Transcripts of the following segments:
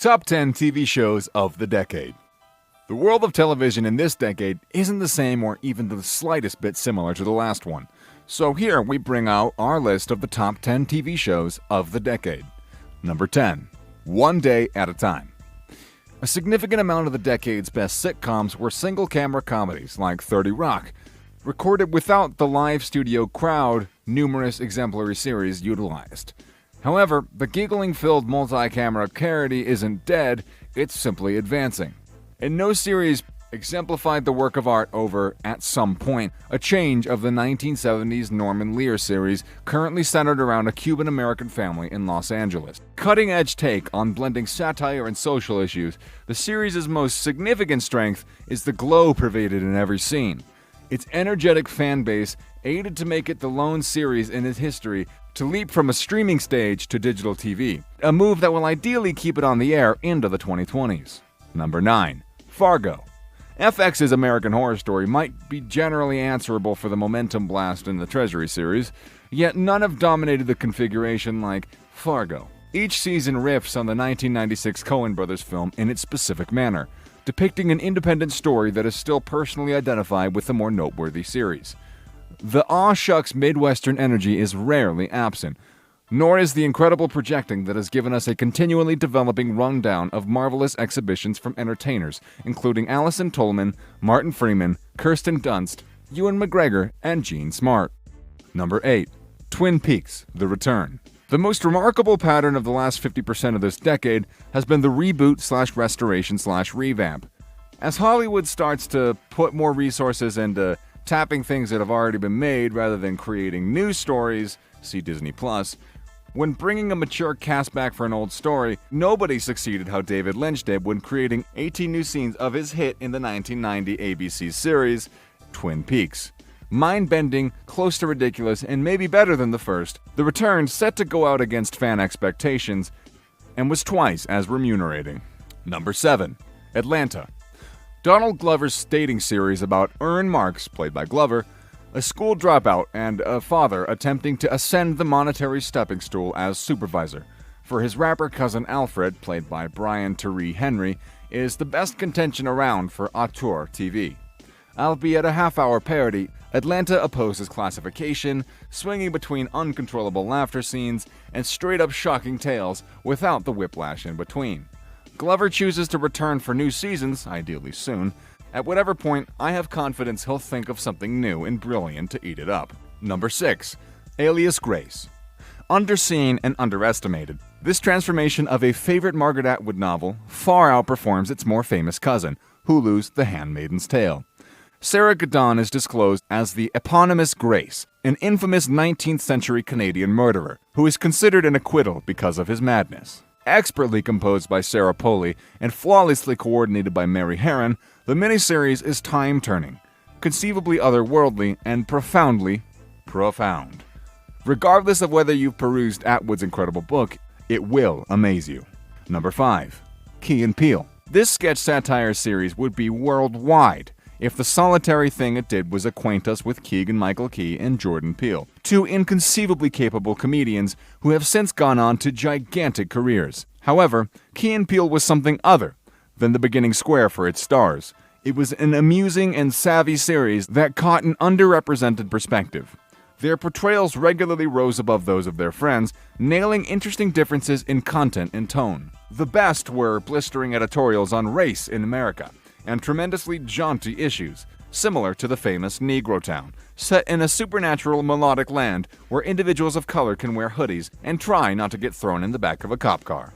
Top 10 TV shows of the decade. The world of television in this decade isn't the same or even the slightest bit similar to the last one. So here we bring out our list of the top 10 TV shows of the decade. Number 10. One Day at a Time. A significant amount of the decade's best sitcoms were single-camera comedies like 30 Rock, recorded without the live studio crowd numerous exemplary series utilized. However, the giggling-filled multi-camera parody isn't dead, it's simply advancing. And no series exemplified the work of art over, at some point, a change of the 1970s Norman Lear series currently centered around a Cuban-American family in Los Angeles. Cutting-edge take on blending satire and social issues, the series' most significant strength is the glow pervaded in every scene. Its energetic fan base aided to make it the lone series in its history to leap from a streaming stage to digital TV, a move that will ideally keep it on the air into the 2020s. Number 9. Fargo. FX's American Horror Story might be generally answerable for the momentum blast in the Treasury series, yet none have dominated the configuration like Fargo. Each season riffs on the 1996 Coen Brothers film in its specific manner, depicting an independent story that is still personally identified with the more noteworthy series. The aw-shucks Midwestern energy is rarely absent, nor is the incredible projecting that has given us a continually developing rundown of marvelous exhibitions from entertainers, including Allison Tolman, Martin Freeman, Kirsten Dunst, Ewan McGregor, and Gene Smart. Number 8. Twin Peaks: The Return. The most remarkable pattern of the last 50% of this decade has been the reboot/restoration/revamp. As Hollywood starts to put more resources into tapping things that have already been made rather than creating new stories, see Disney+, when bringing a mature cast back for an old story, nobody succeeded how David Lynch did when creating 18 new scenes of his hit in the 1990 ABC series, Twin Peaks. Mind-bending, close to ridiculous, and maybe better than the first, The Return set to go out against fan expectations and was twice as remunerating. Number 7. Atlanta. Donald Glover's dating series about Earn Marks, played by Glover, a school dropout and a father attempting to ascend the monetary stepping stool as supervisor, for his rapper cousin Alfred, played by Brian Tyree Henry, is the best contention around for auteur TV. Albeit a half-hour parody, Atlanta opposes classification, swinging between uncontrollable laughter scenes and straight-up shocking tales without the whiplash in between. Glover chooses to return for new seasons, ideally soon. At whatever point, I have confidence he'll think of something new and brilliant to eat it up. Number 6. Alias Grace. Underseen and underestimated, this transformation of a favorite Margaret Atwood novel far outperforms its more famous cousin, Hulu's The Handmaid's Tale. Sarah Gadon is disclosed as the eponymous Grace, an infamous 19th century Canadian murderer, who is considered an acquittal because of his madness. Expertly composed by Sarah Polley and flawlessly coordinated by Mary Herron, the miniseries is time-turning, conceivably otherworldly, and profoundly profound. Regardless of whether you've perused Atwood's incredible book, it will amaze you. Number 5. Key and Peele. This sketch satire series would be worldwide if the solitary thing it did was acquaint us with Keegan-Michael Key and Jordan Peele, two inconceivably capable comedians who have since gone on to gigantic careers. However, Key and Peele was something other than the beginning square for its stars. It was an amusing and savvy series that caught an underrepresented perspective. Their portrayals regularly rose above those of their friends, nailing interesting differences in content and tone. The best were blistering editorials on race in America, and tremendously jaunty issues, similar to the famous Negro Town, set in a supernatural melodic land where individuals of color can wear hoodies and try not to get thrown in the back of a cop car.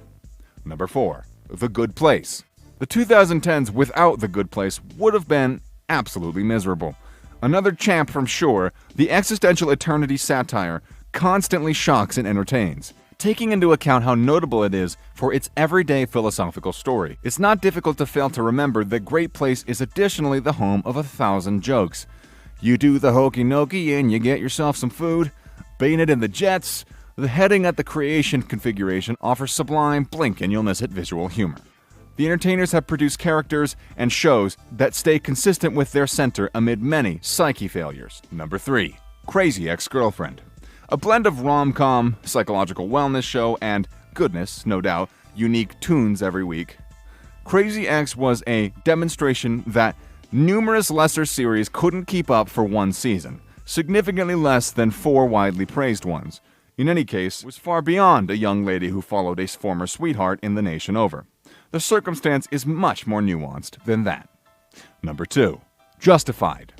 Number 4. The Good Place. The 2010s without The Good Place would have been absolutely miserable. Another champ from Shore, the existential eternity satire constantly shocks and entertains. Taking into account how notable it is for its everyday philosophical story, it's not difficult to fail to remember that Great Place is additionally the home of 1,000 jokes. You do the hokey nokey and you get yourself some food. Bayonet in the Jets, the heading at the creation configuration offers sublime blink-and-you'll-miss-it visual humor. The entertainers have produced characters and shows that stay consistent with their center amid many psyche failures. Number 3. Crazy Ex-Girlfriend. A blend of rom-com, psychological wellness show, and goodness, no doubt, unique tunes every week, Crazy X was a demonstration that numerous lesser series couldn't keep up for one season, significantly less than 4 widely praised ones. In any case, it was far beyond a young lady who followed a former sweetheart in the nation over. The circumstance is much more nuanced than that. Number 2. Justified.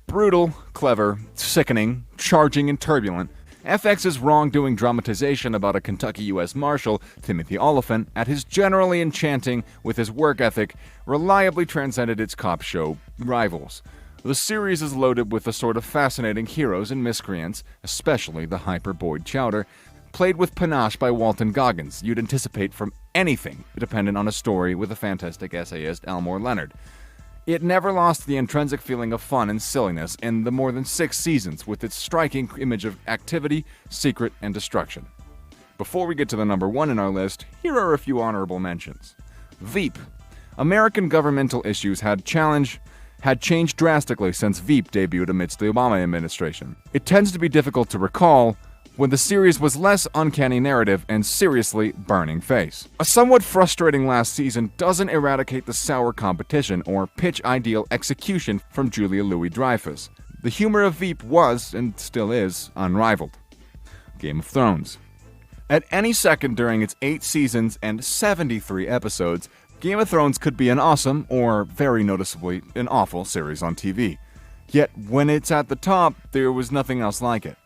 Brutal, clever, sickening, charging, and turbulent, FX's wrongdoing dramatization about a Kentucky U.S. Marshal, Timothy Oliphant, at his generally enchanting with his work ethic, reliably transcended its cop show rivals. The series is loaded with the sort of fascinating heroes and miscreants, especially the hyper Boyd Chowder, played with panache by Walton Goggins you'd anticipate from anything dependent on a story with a fantastic essayist Elmore Leonard. It never lost the intrinsic feeling of fun and silliness in the more than 6 seasons with its striking image of activity, secret, and destruction. Before we get to the number 1 in our list, here are a few honorable mentions. Veep. American governmental issues had changed drastically since Veep debuted amidst the Obama administration. It tends to be difficult to recall when the series was less uncanny narrative and seriously burning face. A somewhat frustrating last season doesn't eradicate the sour competition or pitch-ideal execution from Julia Louis-Dreyfus. The humor of Veep was, and still is, unrivaled. Game of Thrones. At any second during its 8 seasons and 73 episodes, Game of Thrones could be an awesome, or very noticeably, an awful series on TV. Yet, when it's at the top, there was nothing else like it.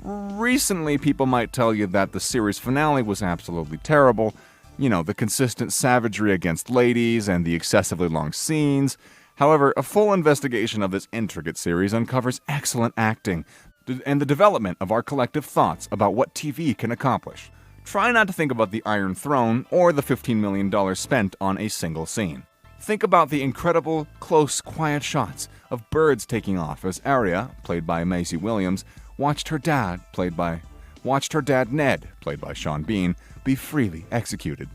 Recently, people might tell you that the series finale was absolutely terrible. You know, the consistent savagery against ladies and the excessively long scenes. However, a full investigation of this intricate series uncovers excellent acting and the development of our collective thoughts about what TV can accomplish. Try not to think about the Iron Throne or the $15 million spent on a single scene. Think about the incredible, close, quiet shots of birds taking off as Arya, played by Maisie Williams, watched her dad Ned, played by Sean Bean, be freely executed.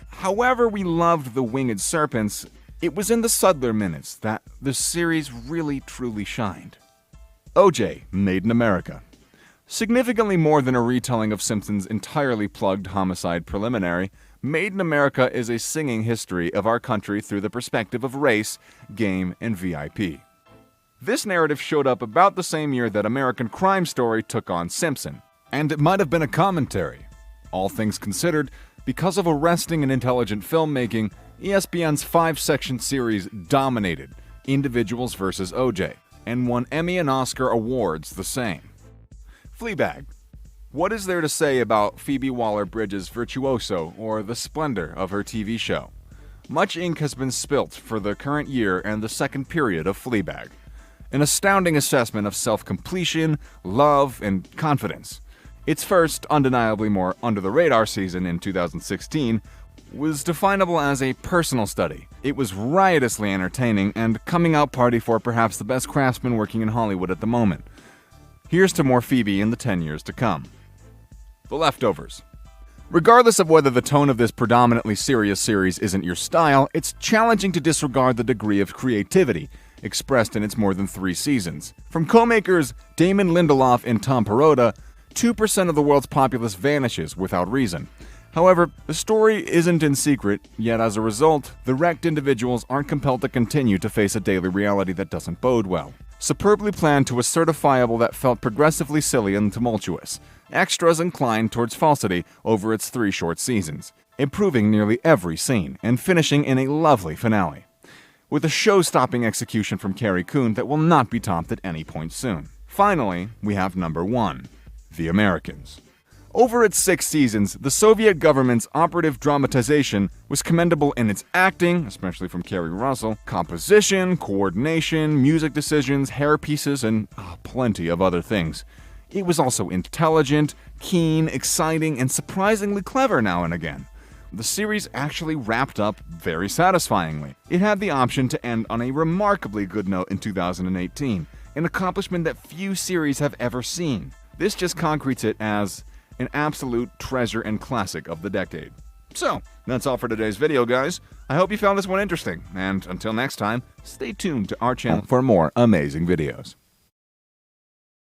However we loved the winged serpents, it was in the subtler minutes that the series really truly shined. OJ, Made in America. Significantly more than a retelling of Simpson's entirely plugged homicide preliminary, Made in America is a singing history of our country through the perspective of race, game, and VIP. This narrative showed up about the same year that American Crime Story took on Simpson, and it might have been a commentary. All things considered, because of arresting and intelligent filmmaking, ESPN's 5-section series dominated Individuals vs. OJ, and won Emmy and Oscar awards the same. Fleabag. What is there to say about Phoebe Waller-Bridge's virtuoso or the splendor of her TV show? Much ink has been spilt for the current year and the second period of Fleabag. An astounding assessment of self-completion, love, and confidence. Its first, undeniably more under-the-radar season in 2016 was definable as a personal study. It was riotously entertaining and coming-out party for perhaps the best craftsman working in Hollywood at the moment. Here's to more Phoebe in the 10 years to come. The Leftovers. Regardless of whether the tone of this predominantly serious series isn't your style, it's challenging to disregard the degree of creativity expressed in its more than 3 seasons. From co-makers Damon Lindelof and Tom Perrotta, 2% of the world's populace vanishes without reason. However, the story isn't in secret, yet as a result, the wrecked individuals aren't compelled to continue to face a daily reality that doesn't bode well. Superbly planned to a certifiable that felt progressively silly and tumultuous. Extras inclined towards falsity over its 3 short seasons, improving nearly every scene and finishing in a lovely finale, with a show-stopping execution from Carrie Coon that will not be topped at any point soon. Finally, we have number 1, The Americans. Over its 6 seasons, the Soviet government's operative dramatization was commendable in its acting, especially from Kerry Russell, composition, coordination, music decisions, hairpieces, and plenty of other things. It was also intelligent, keen, exciting, and surprisingly clever now and again. The series actually wrapped up very satisfyingly. It had the option to end on a remarkably good note in 2018, an accomplishment that few series have ever seen. This just concretes it as an absolute treasure and classic of the decade. So, that's all for today's video, guys. I hope you found this one interesting, and until next time, stay tuned to our channel for more amazing videos.